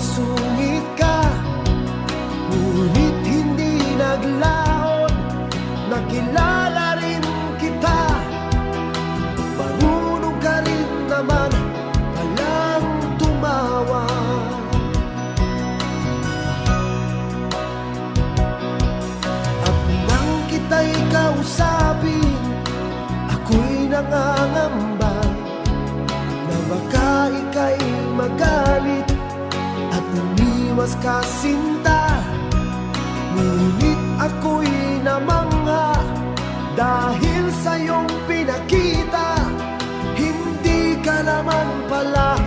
masungit ka, ngunit hindi naglaon. Nakilala rin kita, marunong ka rin naman palang tumawa. At nang kita'y kausapin, ako'y nangangamba na baka ika'y magalit at umiwas ka, sinta. Ngunit ako'y namangha dahil sa iyong pinakita, hindi ka naman pala